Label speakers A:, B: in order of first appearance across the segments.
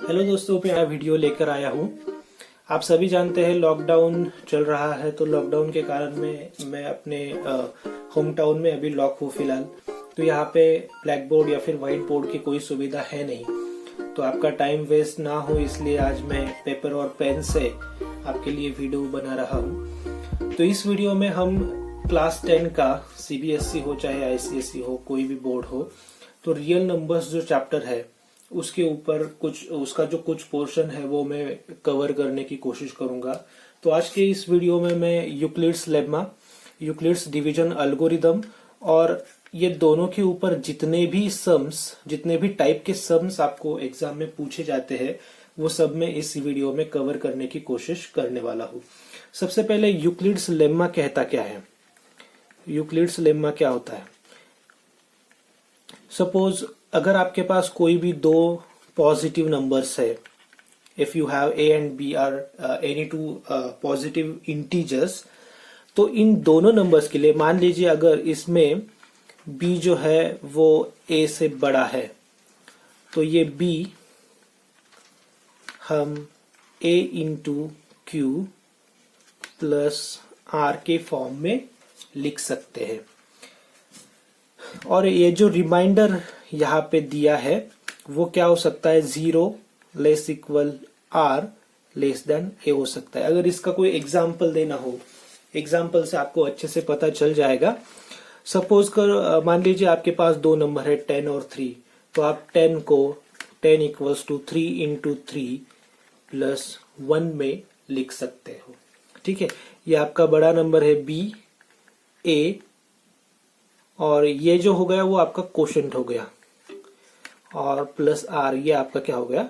A: Hello दोस्तों, मैं नया वीडियो लेकर आया हूँ। आप सभी जानते हैं लॉकडाउन चल रहा है, तो लॉकडाउन के कारण मैं अपने होम टाउन में अभी लॉक हूँ फिलहाल। तो यहाँ पे ब्लैक बोर्ड या फिर व्हाइट बोर्ड की कोई सुविधा है नहीं, तो आपका टाइम वेस्ट ना हो इसलिए आज मैं पेपर और पेन से आपके लिए वीडियो बना रहा हूँ। तो इस वीडियो में हम क्लास 10 का CBSE हो चाहे ICSE हो, कोई भी बोर्ड हो, तो रियल नंबर्स जो चैप्टर है उसके ऊपर उसका जो कुछ पोर्शन है वो मैं कवर करने की कोशिश करूंगा। तो आज के इस वीडियो में मैं Euclid's lemma, Euclid's division algorithm और ये दोनों के ऊपर जितने भी टाइप के सम्स आपको एग्जाम में पूछे जाते हैं वो सब मैं इस वीडियो में कवर करने की कोशिश करने वाला हूँ। सबसे पहले यूक्लिड्स लेम्मा कहता क्या है। यूक्लिड्स लेम्मा क्या होता है? सपोज अगर आपके पास कोई भी दो पॉजिटिव नंबर्स है, if you have a and b are any two positive integers, तो इन दोनों नंबर्स के लिए मान लीजिए अगर इसमें b जो है वो a से बड़ा है, तो ये b हम a into Q plus r के फॉर्म में लिख सकते हैं। और ये जो रिमाइंडर यहाँ पे दिया है वो क्या हो सकता है? 0 less equal r less than a हो सकता है। अगर इसका कोई एग्जाम्पल देना हो, एग्जाम्पल से आपको अच्छे से पता चल जाएगा। सपोज कर मान लीजिए आपके पास दो नंबर है 10 और 3, तो आप 10 को 10 इक्वल्स टू 3 इंटू 3 प्लस 1 में लिख सकते हो। ठीक है, ये आपका बड़ा नंबर है b a, और ये जो हो गया वो आपका क्वोशंट हो गया, और प्लस r ये आपका क्या हो गया?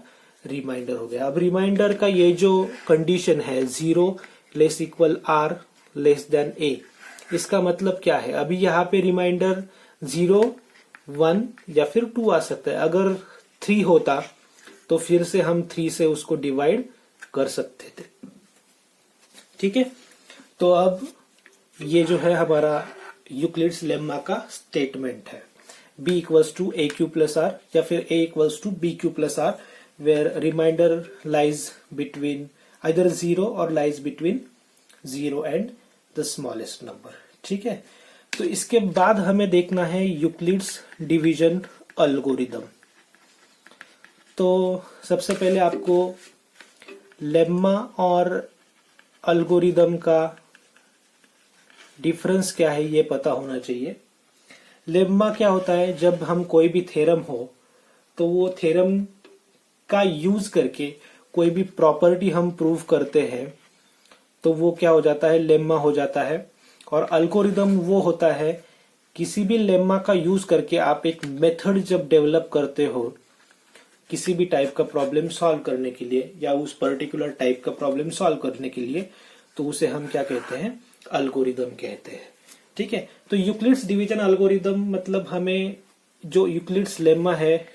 A: रिमाइंडर हो गया। अब रिमाइंडर का ये जो कंडीशन है 0 less equal r less than a, इसका मतलब क्या है? अभी यहाँ पे रिमाइंडर 0, 1 या फिर 2 आ सकता है। अगर 3 होता तो फिर से हम 3 से उसको डिवाइड कर सकते थे। ठीक है, तो अब ये जो है हमारा यूक्लिड्स लेम्मा का स्टेटमेंट है। b equals to A Q plus r या फिर a equals to B Q plus r, where remainder lies between either 0 और lies between 0 and the smallest number. ठीक है, तो इसके बाद हमें देखना है यूक्लिड्स डिवीजन एल्गोरिदम। तो सबसे पहले आपको लेम्मा और एल्गोरिदम का डिफरेंस क्या है ये पता होना चाहिए। लेम्मा क्या होता है? जब हम कोई भी थ्योरम हो तो वो थ्योरम का यूज करके कोई भी प्रॉपर्टी हम प्रूव करते हैं तो वो क्या हो जाता है? लेम्मा हो जाता है। और एल्गोरिदम वो होता है किसी भी लेम्मा का यूज करके आप एक मेथड जब डेवलप करते हो किसी भी टाइप का प्रॉब्लम सॉल्व करने के लिए या उस पर्टिकुलर टाइप का प्रॉब्लम सॉल्व करने के लिए, तो उसे हम क्या कहते हैं? एल्गोरिदम कहते हैं। ठीक है, तो यूक्लिड्स डिवीजन एल्गोरिदम मतलब हमें जो यूक्लिड्स लेम्मा है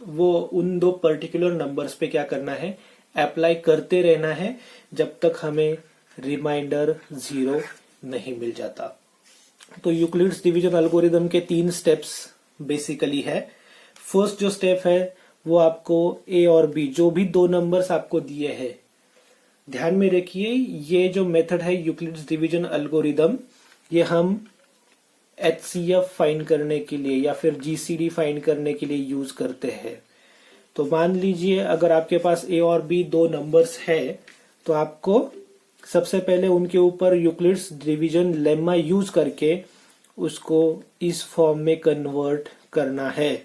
A: वो उन दो पर्टिकुलर नंबर्स पे क्या करना है? अप्लाई करते रहना है जब तक हमें रिमाइंडर 0 नहीं मिल जाता। तो यूक्लिड्स डिवीजन एल्गोरिदम के 3 स्टेप्स बेसिकली है। फर्स्ट जो स्टेप है वो आपको a और b जो भी दो नंबर्स आपको दिए हैं, ध्यान में रखिए ये जो मेथड है यूक्लिड्स डिवीजन एल्गोरिदम, ये हम HCF फाइंड करने के लिए या फिर GCD फाइंड करने के लिए यूज करते हैं। तो मान लीजिए अगर आपके पास a और b दो नंबर्स है तो आपको सबसे पहले उनके ऊपर यूक्लिड्स डिवीजन लेम्मा यूज करके उसको इस फॉर्म में कन्वर्ट करना है।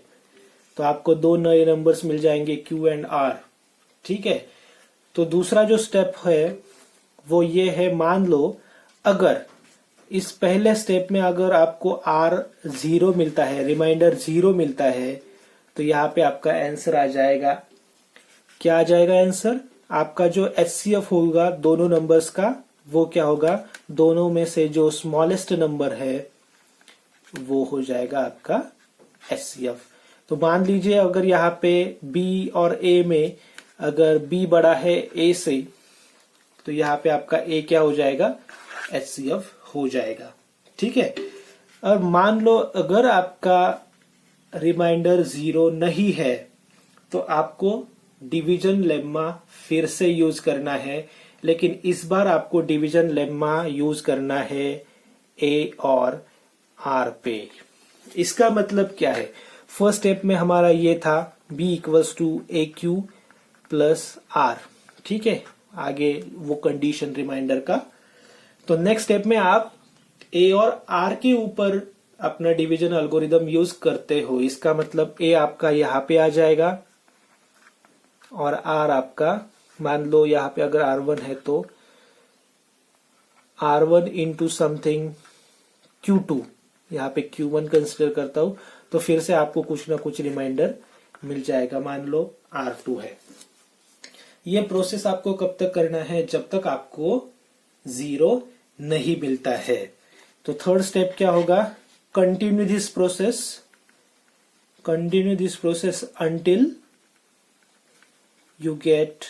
A: तो आपको दो नए नंबर्स मिल जाएंगे Q एंड R। ठीक है, तो दूसरा जो स्टेप है वो ये है, मान लो अगर इस पहले स्टेप में अगर आपको R 0 मिलता है, रिमाइंडर 0 मिलता है, तो यहाँ पे आपका आंसर आ जाएगा। क्या आ जाएगा आंसर? आपका जो HCF होगा दोनों नंबर्स का वो क्या होगा? दोनों में से जो स्मॉलेस्ट नंबर है वो हो जाएगा आपका HCF। तो मान लीजिए अगर यहाँ पे B और A में अगर B बड़ा है A से, तो यहाँ पे आपका A क्या हो जाएगा? HCF हो जाएगा। ठीक है, और मान लो अगर आपका रिमाइंडर 0 नहीं है तो आपको डिवीजन लेम्मा फिर से यूज करना है, लेकिन इस बार आपको डिवीजन लेम्मा यूज करना है ए और आर पे। इसका मतलब क्या है? फर्स्ट स्टेप में हमारा ये था b equals to A Q plus r, ठीक है, आगे वो कंडीशन रिमाइंडर का। तो नेक्स्ट स्टेप में आप ए और आर के ऊपर अपना डिवीजन एल्गोरिदम यूज करते हो। इसका मतलब ए आपका यहां पे आ जाएगा और आर आपका, मान लो यहां पे अगर R1 है तो R1 इंटू समथिंग Q2, यहाँ पे Q1 कंसिडर करता हूं, तो फिर से आपको कुछ ना कुछ रिमाइंडर मिल जाएगा, मान लो R2 है। ये प्रोसेस आपको कब तक करना है? जब तक आपको 0 नहीं मिलता है। तो थर्ड स्टेप क्या होगा? Continue this process until you get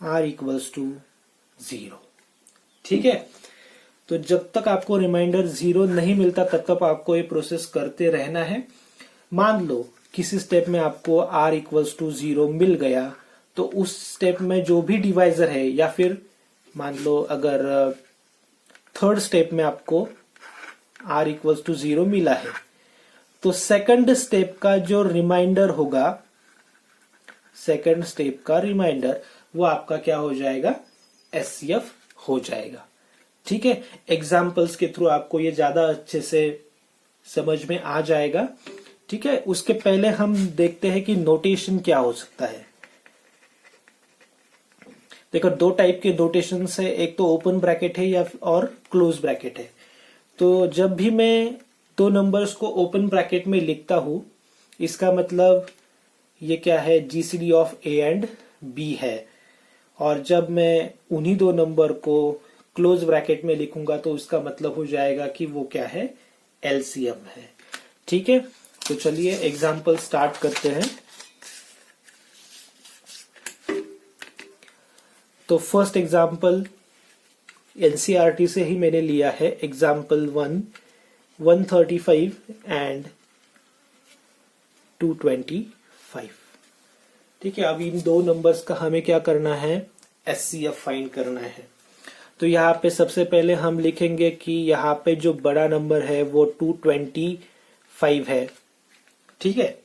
A: r equals to 0, ठीक है। तो जब तक आपको रिमाइंडर 0 नहीं मिलता तब तक आपको ये प्रोसेस करते रहना है। मान लो किसी स्टेप में आपको r इक्वल्स टू 0 मिल गया, तो उस स्टेप में जो भी डिवाइजर है, या फिर मान लो अगर थर्ड स्टेप में आपको r इक्वल्स टू 0 मिला है, तो सेकंड स्टेप का जो रिमाइंडर होगा, सेकंड स्टेप का रिमाइंडर, वो आपका क्या हो जाएगा? SCF हो जाएगा, ठीक है। एग्जाम्पल्स के थ्रू आपको ये ज्यादा अच्छे से समझ में आ जाएगा, ठीक है। उसके पहले हम देखते हैं कि नोटेशन क्या हो सकता है। देखो, दो टाइप के नोटेशन है, एक तो ओपन ब्रैकेट है या और क्लोज ब्रैकेट है। तो जब भी मैं दो नंबर्स को ओपन ब्रैकेट में लिखता हूं, इसका मतलब ये क्या है? GCD of A and B है। और जब मैं उन्हीं दो नंबर को क्लोज ब्रैकेट में लिखूंगा तो उसका मतलब हो जाएगा कि वो क्या है? LCM है, ठीक है। तो चलिए एग्जाम्पल स्टार्ट करते हैं। तो फर्स्ट एग्जाम्पल NCERT से ही मैंने लिया है, एग्जाम्पल 135 एंड 225, ठीक है। अब इन दो नंबर्स का हमें क्या करना है? SCF फाइंड करना है। तो यहाँ पे सबसे पहले हम लिखेंगे कि यहाँ पे जो बड़ा नंबर है वो 225 है, ठीक है।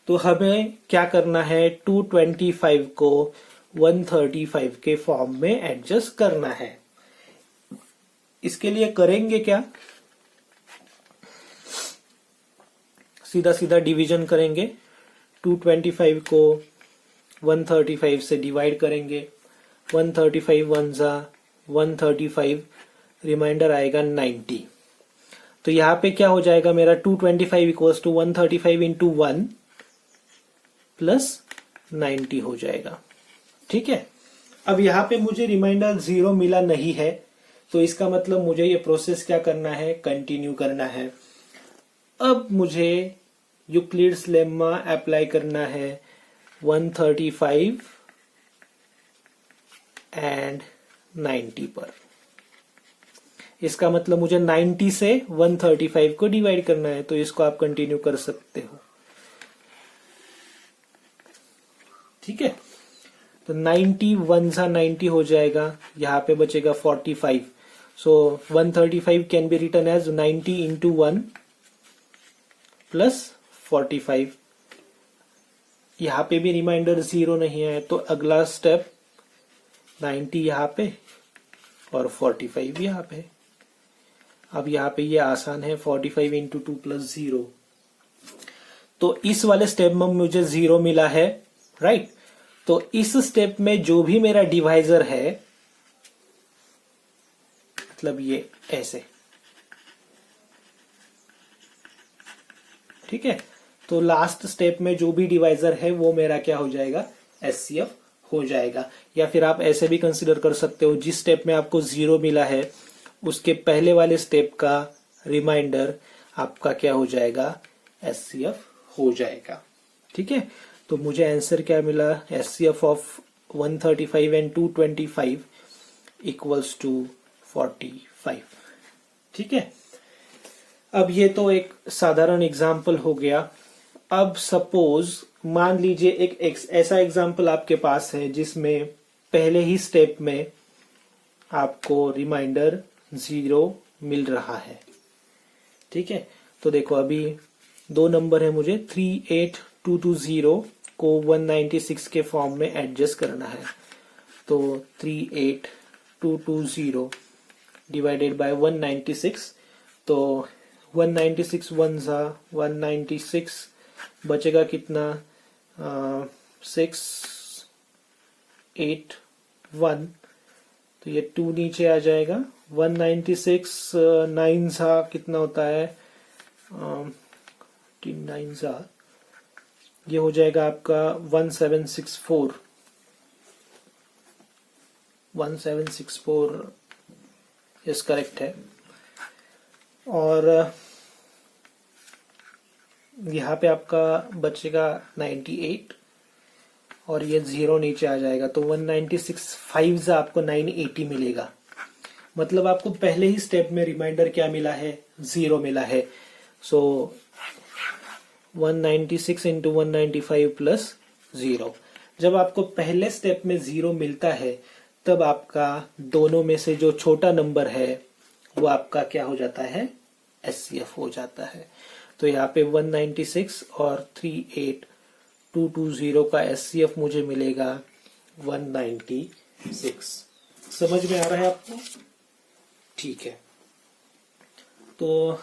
A: तो हमें क्या करना है? 225 को 135 के फॉर्म में एडजस्ट करना है। इसके लिए करेंगे क्या? सीधा सीधा डिवीजन करेंगे। 225 को 135 से डिवाइड करेंगे। 135 वन जा 135, रिमाइंडर आएगा 90। तो यहाँ पे क्या हो जाएगा मेरा? 225 इक्वल्स टू 135 इंटू 1 प्लस 90 हो जाएगा, ठीक है। अब यहाँ पे मुझे रिमाइंडर 0 मिला नहीं है, तो इसका मतलब मुझे ये प्रोसेस क्या करना है? कंटिन्यू करना है। अब मुझे यूक्लिड्स लेम्मा अप्लाई करना है 135 एंड 90 पर। इसका मतलब मुझे 90 से 135 को डिवाइड करना है, तो इसको आप कंटिन्यू कर सकते हो, ठीक है। तो 90 वन सा 90 हो जाएगा, यहाँ पे बचेगा 45। So 135 can be written as 90 into 1 plus 45। यहाँ पे भी रिमाइंडर 0 नहीं है, तो अगला स्टेप 90 यहाँ पे और 45 यहाँ पे। अब यहाँ पे ये आसान है, 45 इंटू 2 प्लस 0। तो इस वाले स्टेप में मुझे 0 मिला है, राइट। तो इस स्टेप में जो भी मेरा डिवाइजर है, मतलब ये ऐसे, ठीक है। तो लास्ट स्टेप में जो भी डिवाइजर है वो मेरा क्या हो जाएगा? SCF हो जाएगा। या फिर आप ऐसे भी कंसिडर कर सकते हो, जिस स्टेप में आपको 0 मिला है उसके पहले वाले स्टेप का रिमाइंडर आपका क्या हो जाएगा? SCF हो जाएगा, ठीक है। तो मुझे आंसर क्या मिला? SCF of 135 and 225 equals to 45, ठीक है। अब ये तो एक साधारण एग्जाम्पल हो गया। अब सपोज मान लीजिए एक ऐसा एग्जाम्पल आपके पास है जिसमें पहले ही स्टेप में आपको रिमाइंडर 0 मिल रहा है। ठीक है, तो देखो अभी दो नंबर है, मुझे 38220 को 196 के फॉर्म में एडजस्ट करना है। तो 38220 डिवाइडेड बाय 196, तो 196 वन सा 196, बचेगा कितना 681, तो ये 2 नीचे आ जाएगा। 196 9 सा कितना होता है 9 सा, ये हो जाएगा आपका 1764 यस करेक्ट है। और यहाँ पे आपका बचेगा 98 और ये 0 नीचे आ जाएगा, तो 196 5 से आपको 980 मिलेगा। मतलब आपको पहले ही स्टेप में रिमाइंडर क्या मिला है 0 मिला है। सो 196 इंटू 195 प्लस 0। जब आपको पहले स्टेप में 0 मिलता है तब आपका दोनों में से जो छोटा नंबर है वो आपका क्या हो जाता है एचसीएफ हो जाता है। तो यहाँ पे 196 और 38220 का एचसीएफ मुझे मिलेगा 196। समझ में आ रहा है आपको? ठीक है, तो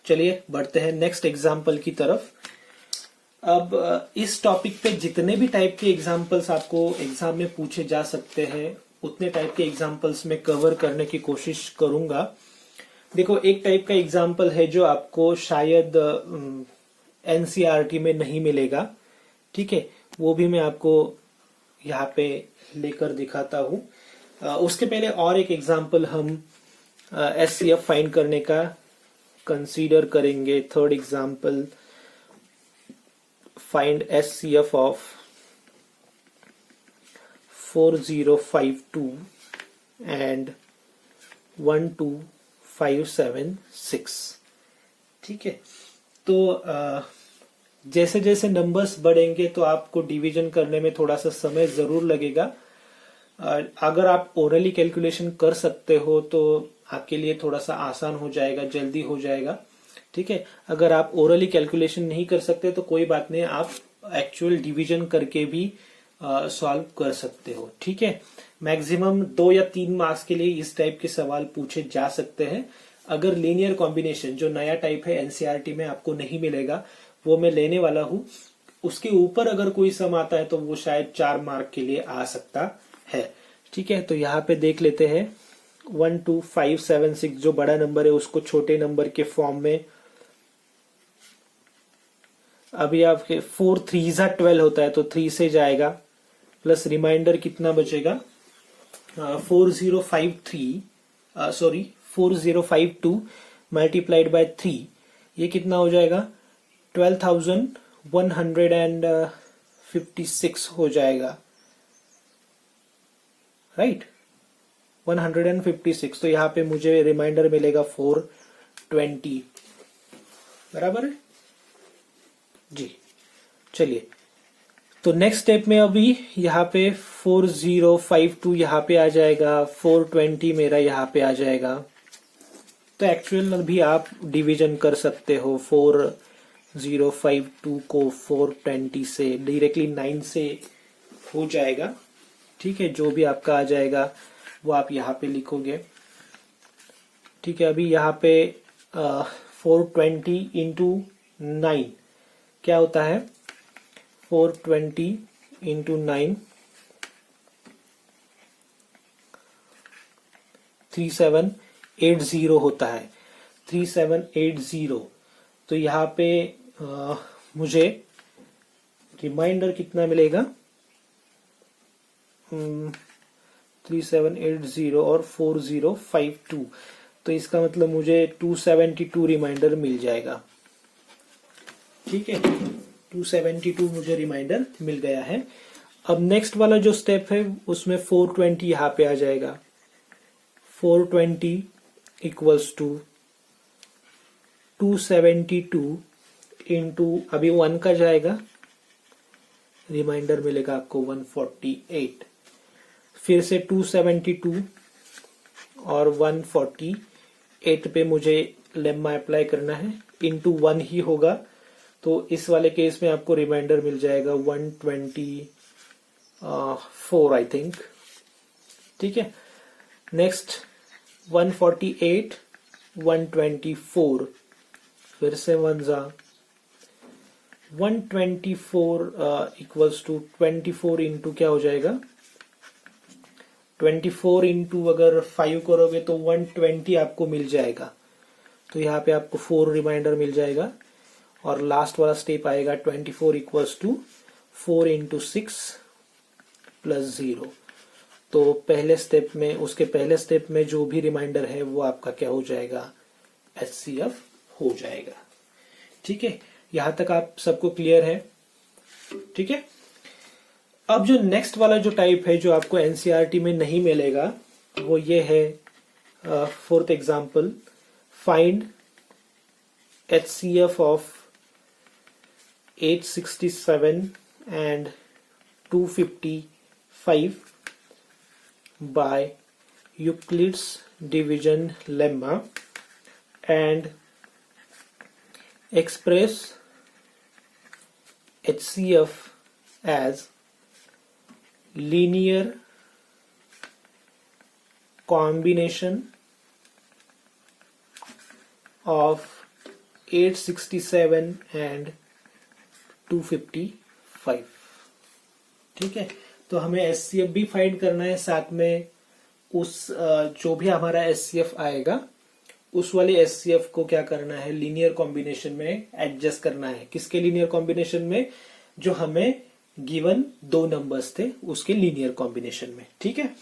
A: चलिए बढ़ते हैं नेक्स्ट एग्जाम्पल की तरफ। अब इस टॉपिक पे जितने भी टाइप के एग्जाम्पल्स आपको एग्जाम में पूछे जा सकते हैं उतने टाइप के एग्जाम्पल्स में कवर करने की कोशिश करूंगा। देखो, एक टाइप का एग्जाम्पल है जो आपको शायद एनसीईआरटी में नहीं मिलेगा। ठीक है, वो भी मैं आपको यहाँ पे लेकर दिखाता हूँ। उसके पहले और एक एग्जाम्पल हम एचसीएफ फाइंड करने का कंसीडर करेंगे। Third example, find HCF of 4052 and 12576। ठीक है, तो जैसे जैसे नंबर्स बढ़ेंगे तो आपको डिवीजन करने में थोड़ा सा समय जरूर लगेगा। अगर आप ओरली कैलकुलेशन कर सकते हो तो आपके लिए थोड़ा सा आसान हो जाएगा, जल्दी हो जाएगा। ठीक है, अगर आप ओरली कैलकुलेशन नहीं कर सकते तो कोई बात नहीं, आप एक्चुअल डिवीजन करके भी सॉल्व कर सकते हो। ठीक है, मैक्सिमम 2 या 3 मार्क्स के लिए इस टाइप के सवाल पूछे जा सकते हैं। अगर लीनियर कॉम्बिनेशन जो नया टाइप है एनसीईआरटी में आपको नहीं मिलेगा, वो मैं लेने वाला हूं, उसके ऊपर अगर कोई सम आता है तो वो शायद 4 मार्क के लिए आ सकता है। ठीक है, तो यहाँ पे देख लेते हैं 12576 जो बड़ा नंबर है उसको छोटे नंबर के फॉर्म में, अभी आपके 4 3 12 होता है तो 3 से जाएगा, प्लस रिमाइंडर कितना बचेगा 4052 मल्टीप्लाइड बाय 3, ये कितना हो जाएगा 12,156 हो जाएगा, राइट 156। तो यहाँ पे मुझे रिमाइंडर मिलेगा 420, बराबर है जी। चलिए, तो नेक्स्ट स्टेप में अभी यहाँ पे 4052 यहाँ पे आ जाएगा, 420 मेरा यहाँ पे आ जाएगा। तो एक्चुअल में भी आप डिवीजन कर सकते हो 4052 को 420 से, डायरेक्टली 9 से हो जाएगा। ठीक है, जो भी आपका आ जाएगा वो आप यहाँ पे लिखोगे। ठीक है, अभी यहाँ पे 420 इंटू 9 क्या होता है 420 इंटू 9 3780 होता है, 3780। तो यहाँ पे मुझे रिमाइंडर कितना मिलेगा 3780 और 4052, तो इसका मतलब मुझे 272 रिमाइंडर मिल जाएगा। ठीक है, 272 मुझे रिमाइंडर मिल गया है। अब नेक्स्ट वाला जो स्टेप है उसमें 420 यहाँ पे आ जाएगा, 420 इक्वल्स टू 272 इंटू अभी 1 का जाएगा, रिमाइंडर मिलेगा आपको 148, फिर से 272 और 148 पे मुझे लेम्मा अप्लाई करना है, इंटू 1 ही होगा, तो इस वाले केस में आपको रिमाइंडर मिल जाएगा 124 आई थिंक। ठीक है, नेक्स्ट 148 124, फिर से 1 जा 124 इक्वल्स टू 24 इंटू क्या हो जाएगा, 24 इंटू अगर 5 करोगे तो 120 आपको मिल जाएगा, तो यहाँ पे आपको 4 रिमाइंडर मिल जाएगा। और लास्ट वाला स्टेप आएगा 24 इक्वल्स टू 4 इंटू 6 प्लस 0, तो पहले स्टेप में, उसके पहले स्टेप में जो भी रिमाइंडर है वो आपका क्या हो जाएगा, HCF हो जाएगा। ठीक है, यहां तक आप सबको क्लियर है। ठीक है, अब जो नेक्स्ट वाला जो टाइप है जो आपको एनसीईआरटी में नहीं मिलेगा वो ये है, fourth example, find HCF of 867 and 255 by Euclid's division lemma and express HCF as linear combination of 867 and 255। ठीक है, तो हमें HCF भी फाइंड करना है, साथ में उस जो भी हमारा HCF आएगा उस वाले HCF को क्या करना है, लीनियर कॉम्बिनेशन में एडजस्ट करना है। किसके लीनियर कॉम्बिनेशन में, जो हमें गिवन 2 नंबर्स थे उसके लीनियर कॉम्बिनेशन में। ठीक है,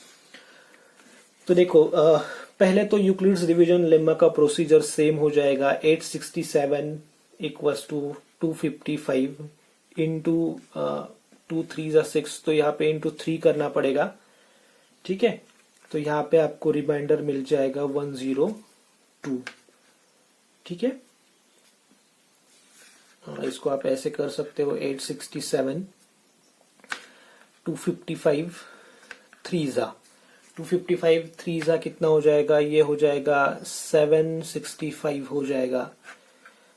A: तो देखो पहले तो यूक्लिड्स डिवीजन लेम्मा का प्रोसीजर सेम हो जाएगा, 867 इक्वल्स टू 255 इंटू 2 3 6, तो यहाँ पे इंटू 3 करना पड़ेगा। ठीक है, तो यहाँ पे आपको रिमाइंडर मिल जाएगा 102। ठीक है, इसको आप ऐसे कर सकते हो, 867 255 3 जा 255 3 जा कितना हो जाएगा, ये हो जाएगा 765 हो जाएगा,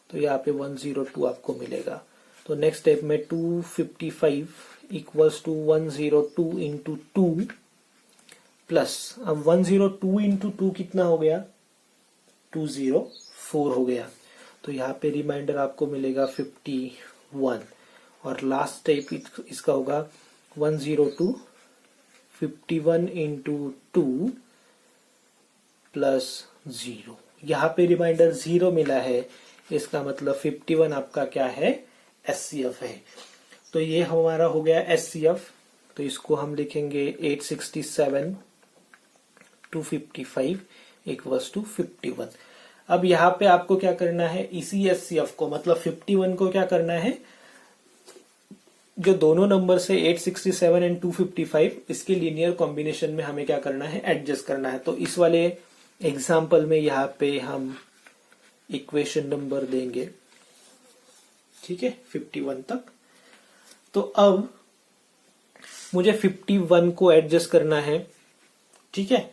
A: तो यहाँ पे 102 आपको मिलेगा। तो नेक्स्ट स्टेप में 255 इक्वल्स टू 102 इंटू 2 प्लस, अब 102 इंटू 2 कितना हो गया, 204 हो गया, तो यहाँ पे रिमाइंडर आपको मिलेगा 51। और लास्ट स्टेप इसका होगा 102 51 इंटू 2 प्लस 0, यहाँ पे रिमाइंडर 0 मिला है, इसका मतलब 51 आपका क्या है, HCF है। तो ये हमारा हो गया HCF, तो इसको हम लिखेंगे 867 255 इक्वल्स टू 51। अब यहाँ पे आपको क्या करना है, इसी HCF को, मतलब 51 को क्या करना है, जो दोनों नंबर से 867 एंड 255, इसके लीनियर कॉम्बिनेशन में हमें क्या करना है, एडजस्ट करना है। तो इस वाले एग्जाम्पल में यहाँ पे हम इक्वेशन नंबर देंगे। ठीक है, 51 तक। तो अब मुझे 51 को एडजस्ट करना है। ठीक है,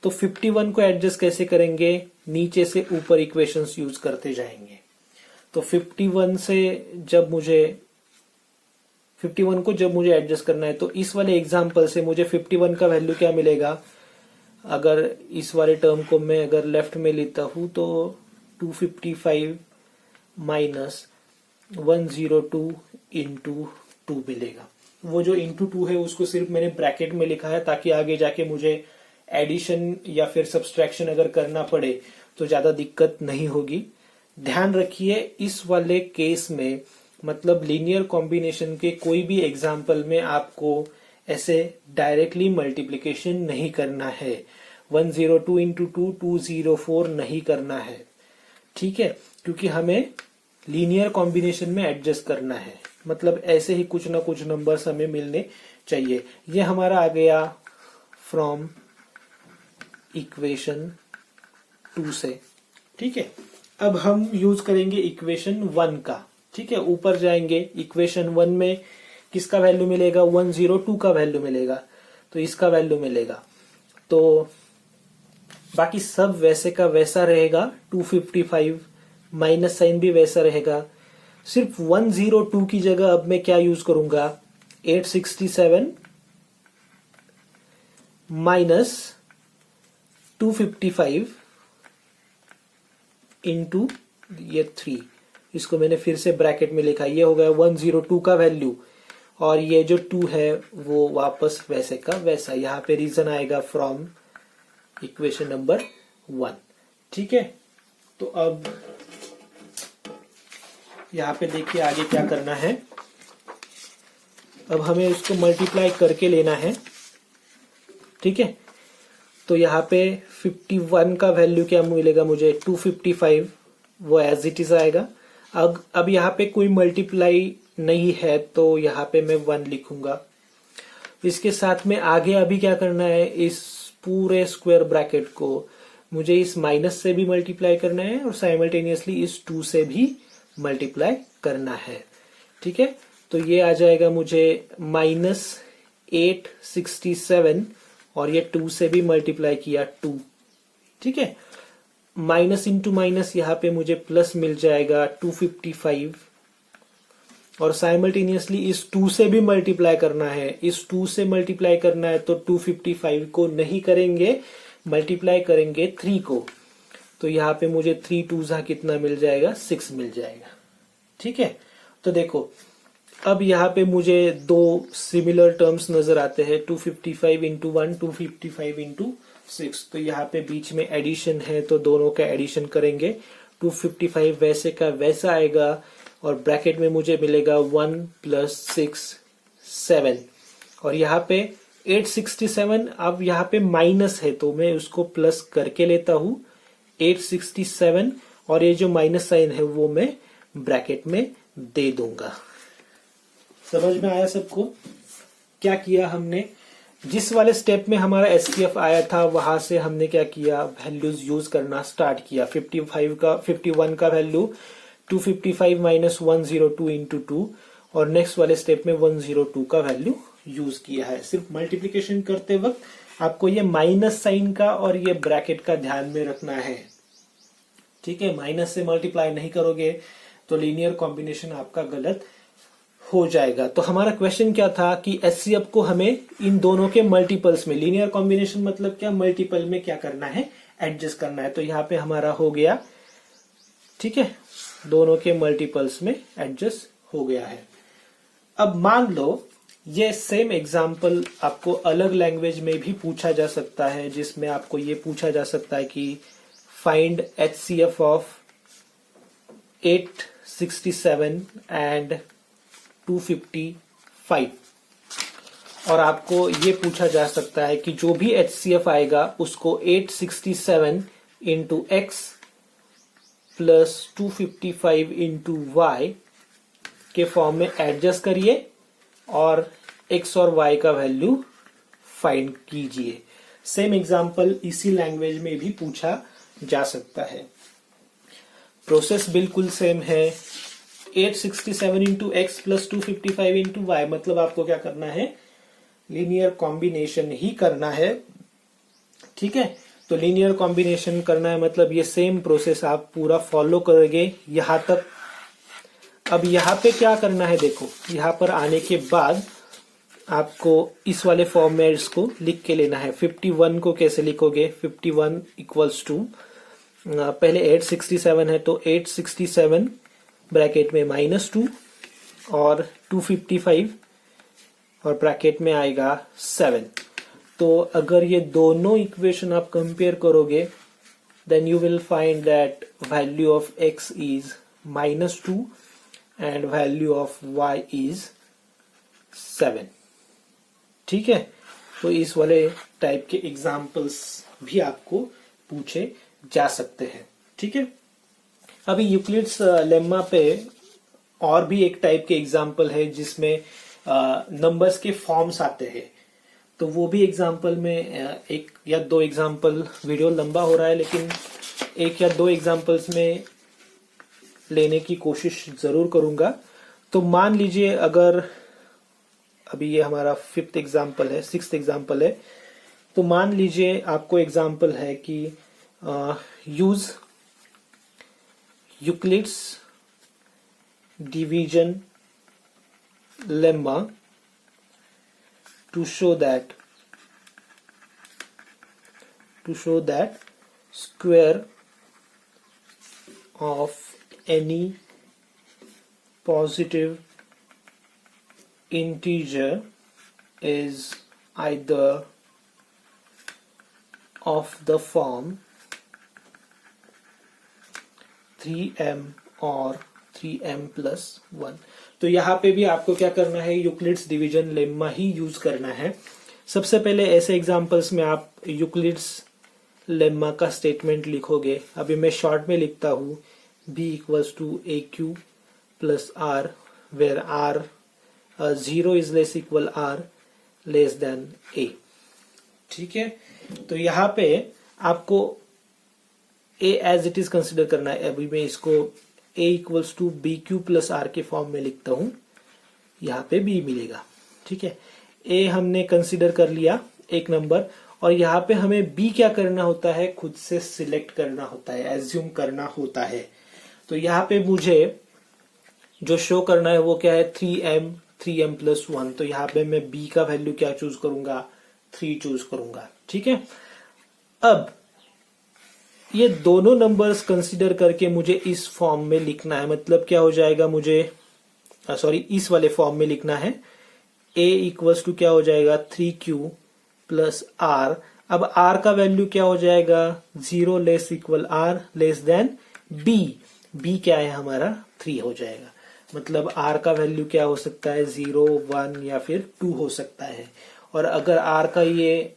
A: तो 51 को एडजस्ट कैसे करेंगे, नीचे से ऊपर इक्वेशंस यूज करते जाएंगे। तो 51 से जब मुझे 51 को जब मुझे एडजस्ट करना है, तो इस वाले एग्जाम्पल से मुझे 51 का वैल्यू क्या मिलेगा, अगर इस वाले टर्म को मैं अगर लेफ्ट में लेता हूं तो 255 माइनस 102 इंटू 2 मिलेगा। वो जो इंटू 2 है उसको सिर्फ मैंने ब्रैकेट में लिखा है ताकि आगे जाके मुझे एडिशन या फिर सब्सट्रैक्शन अगर करना पड़े तो ज्यादा दिक्कत नहीं होगी। ध्यान रखिए, इस वाले केस में मतलब लीनियर कॉम्बिनेशन के कोई भी एग्जाम्पल में आपको ऐसे डायरेक्टली मल्टीप्लिकेशन नहीं करना है। 102 इंटू 2 204 नहीं करना है। ठीक है, क्योंकि हमें लीनियर कॉम्बिनेशन में एडजस्ट करना है, मतलब ऐसे ही कुछ ना कुछ नंबर्स हमें मिलने चाहिए। ये हमारा आ गया फ्रॉम इक्वेशन 2 से। ठीक है, अब हम यूज करेंगे इक्वेशन 1 का। ठीक है, ऊपर जाएंगे इक्वेशन 1 में किसका वैल्यू मिलेगा, 102 का वैल्यू मिलेगा, तो इसका वैल्यू मिलेगा। तो बाकी सब वैसे का वैसा रहेगा, 255 माइनस साइन भी वैसा रहेगा, सिर्फ 102 की जगह अब मैं क्या यूज करूंगा, 867 माइनस 255 इंटू ये 3, इसको मैंने फिर से ब्रैकेट में लिखा, ये हो गया 102 का वैल्यू, और ये जो 2 है वो वापस वैसे का वैसा, यहाँ पे रीजन आएगा फ्रॉम इक्वेशन नंबर 1। ठीक है, तो अब यहाँ पे देखिए आगे क्या करना है, अब हमें उसको मल्टीप्लाई करके लेना है। ठीक है, तो यहाँ पे 51 का वैल्यू क्या मिलेगा मुझे, 255, वो एज इट इज आएगा। अब यहाँ पे कोई मल्टीप्लाई नहीं है तो यहाँ पे मैं 1 लिखूंगा। इसके साथ में आगे अभी क्या करना है, इस पूरे स्क्वायर ब्रैकेट को मुझे इस माइनस से भी मल्टीप्लाई करना है और साइमल्टेनियसली इस 2 से भी मल्टीप्लाई करना है। ठीक है, तो ये आ जाएगा मुझे -867 और ये 2 से भी मल्टीप्लाई किया 2। ठीक है, माइनस इंटू माइनस यहाँ पे मुझे प्लस मिल जाएगा 255 और साइमल्टेनियसली इस 2 से भी मल्टीप्लाई करना है, इस 2 से मल्टीप्लाई करना है तो 255 को नहीं करेंगे, मल्टीप्लाई करेंगे 3 को, तो यहाँ पे मुझे 3 2 कितना मिल जाएगा, 6 मिल जाएगा। ठीक है, तो देखो अब यहाँ पे मुझे 2 सिमिलर टर्म्स नजर आते हैं, 255 इंटू 1, 255 इंटू 6, तो यहाँ पे बीच में एडिशन है तो दोनों का एडिशन करेंगे, 255 वैसे का वैसा आएगा और ब्रैकेट में मुझे मिलेगा 1 + 6 7, और यहाँ पे 867, अब यहाँ पे माइनस है तो मैं उसको प्लस करके लेता हूं 867, और ये जो माइनस साइन है वो मैं ब्रैकेट में दे दूंगा। समझ में आया सबको? क्या किया हमने, जिस वाले स्टेप में हमारा एचसीएफ आया था वहां से हमने क्या किया, वैल्यूज यूज करना स्टार्ट किया। 51 का वैल्यू 255 माइनस 102 इंटू 2, और नेक्स्ट वाले स्टेप में 102 का वैल्यू यूज किया है। सिर्फ मल्टीप्लीकेशन करते वक्त आपको ये माइनस साइन का और ये ब्रैकेट का ध्यान में रखना है। ठीक है, माइनस से मल्टीप्लाई नहीं करोगे तो लीनियर कॉम्बिनेशन आपका गलत हो जाएगा। तो हमारा क्वेश्चन क्या था कि एचसीएफ को हमें इन दोनों के मल्टीपल्स में, लीनियर कॉम्बिनेशन मतलब क्या, मल्टीपल में क्या करना है, एडजस्ट करना है। तो यहाँ पे हमारा हो गया, ठीक है, दोनों के मल्टीपल्स में एडजस्ट हो गया है। अब मान लो ये सेम एग्जाम्पल आपको अलग लैंग्वेज में भी पूछा जा सकता है, जिसमें आपको ये पूछा जा सकता है कि फाइंड एचसीएफ ऑफ 867 एंड 255, और आपको ये पूछा जा सकता है कि जो भी एचसीएफ आएगा उसको 867 into x plus 255 into y के फॉर्म में एडजस्ट करिए और एक्स और वाई का वैल्यू फाइंड कीजिए। सेम एग्जांपल इसी लैंग्वेज में भी पूछा जा सकता है। प्रोसेस बिल्कुल सेम है। 867 into x plus 255 into y, मतलब आपको क्या करना है, लीनियर कॉम्बिनेशन ही करना है। ठीक है, तो लीनियर कॉम्बिनेशन करना है मतलब ये सेम प्रोसेस आप पूरा फॉलो करोगे यहां तक। अब यहाँ पे क्या करना है, देखो यहाँ पर आने के बाद आपको इस वाले फॉर्म में इसको लिख के लेना है। 51 को कैसे लिखोगे, 51 इक्वल्स टू, पहले 867 है तो 867 ब्रैकेट में -2 और 255 और ब्रैकेट में आएगा 7। तो अगर ये दोनों इक्वेशन आप कंपेयर करोगे then you will find that value of x is -2 and value of y is 7। ठीक है, तो इस वाले टाइप के एग्जाम्पल्स भी आपको पूछे जा सकते हैं। ठीक है, अभी यूक्लिड्स लेम्मा पे और भी एक टाइप के एग्जाम्पल है जिसमें नंबर्स के फॉर्म्स आते हैं। तो वो भी एग्जाम्पल में एक या दो एग्जाम्पल, वीडियो लंबा हो रहा है लेकिन एक या दो एग्जाम्पल्स में लेने की कोशिश जरूर करूंगा। तो मान लीजिए अगर अभी ये हमारा सिक्स्थ एग्जाम्पल है, तो मान लीजिए आपको एग्जाम्पल है कि use Euclid's division lemma to show that square of any positive integer is either of the form 3m or 3m plus 1। तो यहाँ पे भी आपको क्या करना है, यूक्लिड्स डिवीजन लेम्मा ही यूज करना है। सबसे पहले ऐसे एग्जांपल्स में आप यूक्लिड्स लेम्मा का स्टेटमेंट लिखोगे। अभी मैं शॉर्ट में लिखता हूँ b equals to A Q plus R where R 0 is less equal R less than A. ठीक है, तो यहाँ पे आपको a as it is consider करना है। अभी मैं इसको a equals to B Q plus R के फॉर्म में लिखता हूं, यहाँ पे b मिलेगा। ठीक है, a हमने कंसिडर कर लिया एक नंबर, और यहाँ पे हमें b क्या करना होता है, खुद से सिलेक्ट करना होता है, एज्यूम करना होता है। तो यहाँ पे मुझे जो शो करना है वो क्या है, 3m प्लस 1। तो यहाँ पे मैं b का वैल्यू क्या चूज करूंगा, 3 चूज करूंगा। ठीक है, अब ये दोनों नंबर्स कंसीडर करके मुझे इस फॉर्म में लिखना है। मतलब क्या हो जाएगा, मुझे इस वाले फॉर्म में लिखना है। a इक्वल्स टू क्या हो जाएगा, 3q प्लस r। अब r का वैल्यू क्या हो जाएगा, 0 less equal r less than b क्या है हमारा, 3 हो जाएगा। मतलब r का वैल्यू क्या हो सकता है, 0, 1 या फिर 2 हो सकता है। और अगर r का ये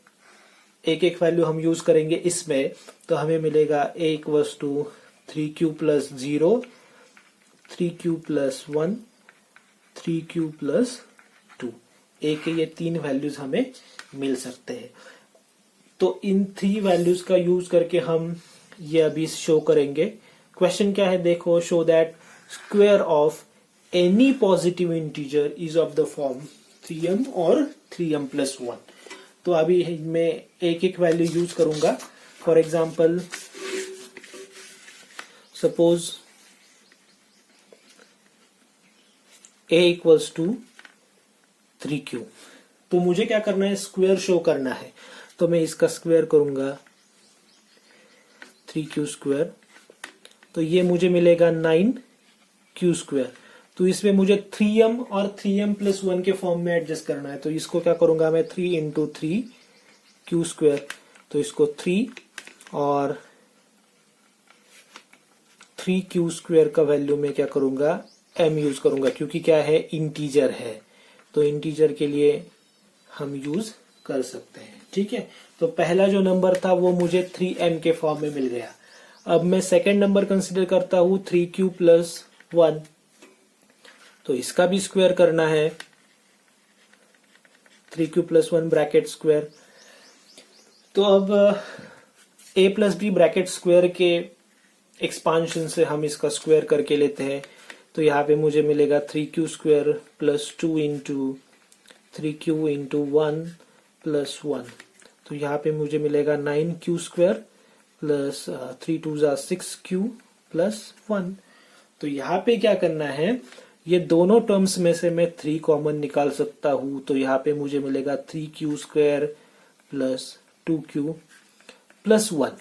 A: एक एक वैल्यू हम यूज करेंगे इसमें, तो हमें मिलेगा a equals to 3q plus 0, 3q plus 1, 3q plus 2। a के ये 3 वैल्यूज हमें मिल सकते हैं। तो इन 3 वैल्यूज का यूज करके हम ये अभी शो करेंगे। क्वेश्चन क्या है देखो, show that square of any positive integer is of the form 3m और 3m प्लस 1। तो अभी मैं एक एक वैल्यू यूज करूंगा। For example suppose a equals to 3q। तो मुझे क्या करना है, स्क्वायर शो करना है। तो मैं इसका स्क्वायर करूंगा 3q स्क्वायर, तो ये मुझे मिलेगा 9q स्क्वायर। तो इसमें मुझे 3m और 3m प्लस 1 के फॉर्म में एडजस्ट करना है। तो इसको क्या करूंगा मैं, 3 इंटू 3q स्क्वायर। तो इसको 3 और 3q स्क्वायर का वैल्यू में क्या करूंगा, m यूज करूंगा, क्योंकि क्या है, इंटीजर है। तो इंटीजर के लिए हम यूज कर सकते हैं। ठीक है, तो पहला जो नंबर था वो मुझे 3m के फॉर्म में मिल गया। अब मैं सेकेंड नंबर कंसिडर करता हूं 3q प्लस 1। तो इसका भी स्क्वायर करना है, 3q प्लस 1 ब्रैकेट स्क्वायर। तो अब a plus b bracket square के एक्सपांशन से हम इसका स्क्वायर करके लेते हैं। तो यहाँ पे मुझे मिलेगा 3q square plus 2 into 3q into 1 plus 1। तो यहाँ पे मुझे मिलेगा 9q square plus 3 2 6q plus 1। तो यहाँ पे क्या करना है, ये दोनों टर्म्स में से मैं 3 कॉमन निकाल सकता हूं। तो यहाँ पे मुझे मिलेगा 3q square plus 2q plus 1।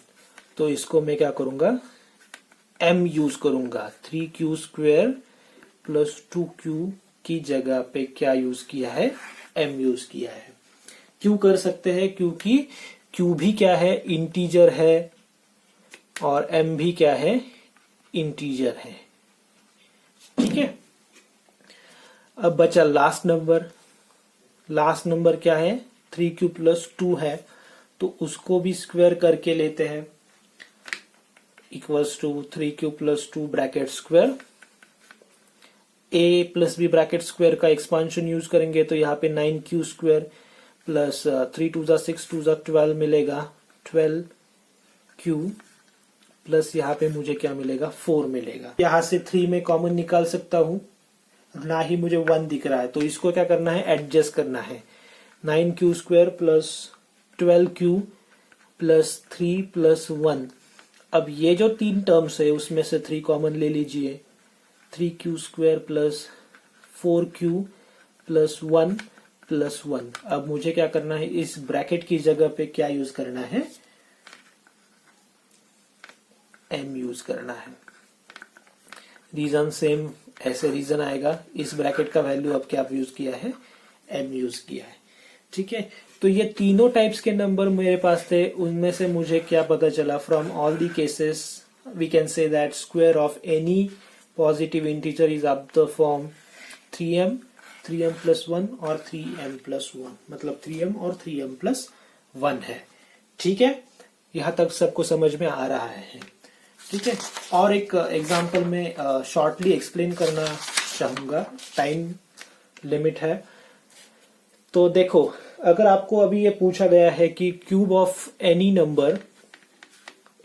A: तो इसको मैं क्या करूंगा, m यूज करूंगा। 3q स्क्वायर प्लस 2q की जगह पे क्या यूज किया है, m यूज किया है। क्यों कर सकते हैं, क्योंकि q भी क्या है, इंटीजर है, और m भी क्या है, इंटीजर है। ठीक है, अब बचा लास्ट नंबर। लास्ट नंबर क्या है, 3q प्लस 2 है। तो उसको भी स्क्वायर करके लेते हैं, equals to 3q plus 2 bracket square. a plus b bracket square का एक्सपांशन यूज करेंगे, तो यहाँ पे 9q स्क्वायर प्लस 3 2 6 2 12 मिलेगा, 12q प्लस यहाँ पे मुझे क्या मिलेगा 4 मिलेगा। यहाँ से 3 में कॉमन निकाल सकता हूँ, ना ही मुझे 1 दिख रहा है, तो इसको क्या करना है, एडजस्ट करना है। 9q² plus 12q plus 3 plus 1। अब ये जो 3 टर्म्स है उसमें से 3 कॉमन ले लीजिए। 3q² plus 4q plus 1 plus 1। अब मुझे क्या करना है, इस ब्रैकेट की जगह पे क्या यूज करना है, m यूज करना है। रीजन सेम, ऐसे रीजन आएगा। इस ब्रैकेट का वैल्यू अब क्या यूज किया है, m यूज किया है। ठीक है, तो ये तीनों टाइप्स के नंबर मेरे पास थे। उनमें से मुझे क्या पता चला, from all the cases we can say that square of any positive integer is of the form 3m, 3m plus 1 और 3m प्लस 1, मतलब 3m और 3m प्लस 1 है। ठीक है, यहाँ तक सबको समझ में आ रहा है। ठीक है, और एक एग्जांपल में शॉर्टली एक्सप्लेन करना चाहूंगा, टाइम लिमिट है। तो देखो, अगर आपको अभी ये पूछा गया है कि cube of any number,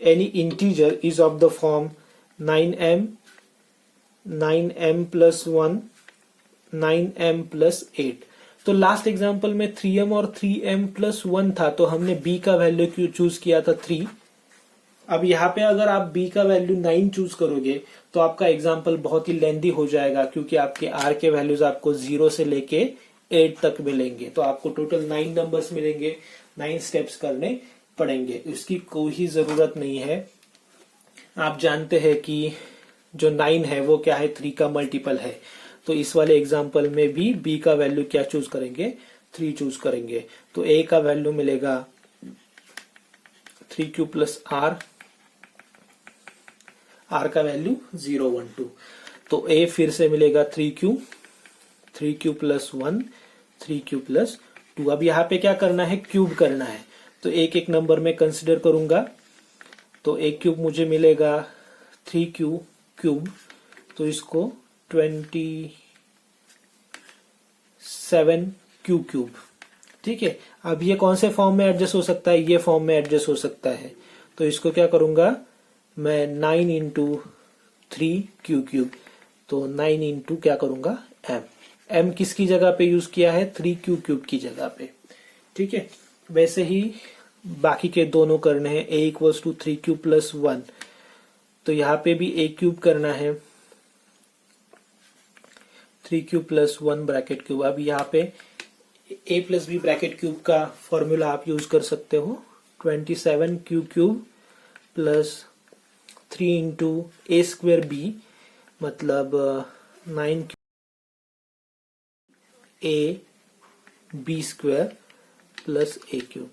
A: any integer is of the form 9m, 9m plus 1, 9m plus 8। तो लास्ट एग्जांपल में 3m और 3m प्लस 1 था, तो हमने b का वैल्यू क्यों चूज किया था 3। अब यहाँ पे अगर आप b का वैल्यू 9 चूज करोगे तो आपका एग्जांपल बहुत ही लेंदी हो जाएगा, क्योंकि आपके r के वैल्यूज आपको 0 से लेके 8 तक मिलेंगे। तो आपको टोटल 9 नंबर्स मिलेंगे, 9 स्टेप्स करने पड़ेंगे। इसकी कोई जरूरत नहीं है। आप जानते हैं कि जो 9 है वो क्या है, 3 का मल्टीपल है। तो इस वाले एग्जांपल में भी b का वैल्यू क्या चूज करेंगे, 3 चूज करेंगे। तो a का वैल्यू मिलेगा 3q प्लस r, r का वैल्यू 0, 1, 2। तो a फिर से मिलेगा 3q, 3q plus 1, 3q plus 2। अब यहाँ पे क्या करना है, क्यूब करना है। तो एक एक नंबर में कंसिडर करूंगा। तो एक क्यूब मुझे मिलेगा 3q क्यूब, तो इसको 27q क्यूब। ठीक है, अब ये कौन से फॉर्म में एडजस्ट हो सकता है, ये फॉर्म में एडजस्ट हो सकता है। तो इसको क्या करूंगा मैं, 9 इंटू 3q क्यूब, तो 9 इंटू क्या करूंगा m किसकी जगह पे यूज किया है, 3q क्यूब की जगह पे। ठीक है, वैसे ही बाकी के दोनों करने हैं। a equals to 3q plus 1, तो यहाँ पे भी a क्यूब करना है, 3q प्लस 1 ब्रैकेट क्यूब। अब यहाँ पे a plus b bracket cube का फॉर्मूला आप यूज कर सकते हो, 27q cube plus 3 into a square b, मतलब 9 a b square plus a cube.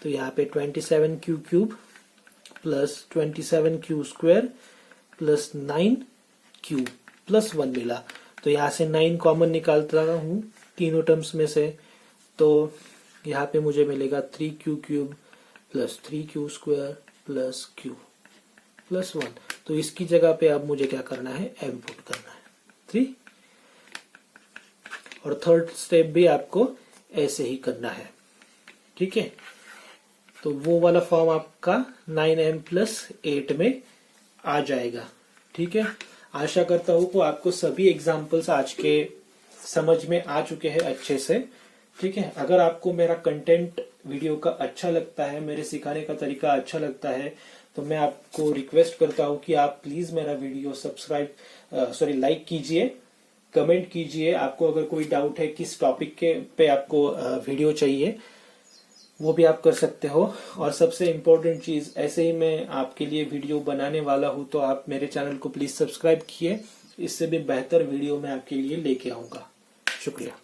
A: तो यहाँ पे 27q cube plus 27q square plus 9q plus 1 मिला। तो यहाँ से 9 कॉमन निकालता हूँ तीनों टर्म्स में से, तो यहाँ पे मुझे मिलेगा 3q cube plus 3q square plus q plus 1। तो इसकी जगह पे अब मुझे क्या करना है, m पुट करना है 3। और थर्ड स्टेप भी आपको ऐसे ही करना है। ठीक है, तो वो वाला फॉर्म आपका 9m प्लस 8 में आ जाएगा। ठीक है, आशा करता हूं कि आपको सभी एग्जाम्पल्स आज के समझ में आ चुके हैं अच्छे से। ठीक है, अगर आपको मेरा कंटेंट वीडियो का अच्छा लगता है, मेरे सिखाने का तरीका अच्छा लगता है, तो मैं आपको रिक्वेस्ट करता हूं कि आप प्लीज मेरा वीडियो लाइक कीजिए, कमेंट कीजिए। आपको अगर कोई डाउट है किस टॉपिक के पे आपको वीडियो चाहिए, वो भी आप कर सकते हो। और सबसे इम्पोर्टेंट चीज, ऐसे ही मैं आपके लिए वीडियो बनाने वाला हूं, तो आप मेरे चैनल को प्लीज सब्सक्राइब किए। इससे भी बेहतर वीडियो मैं आपके लिए लेके आऊंगा। शुक्रिया।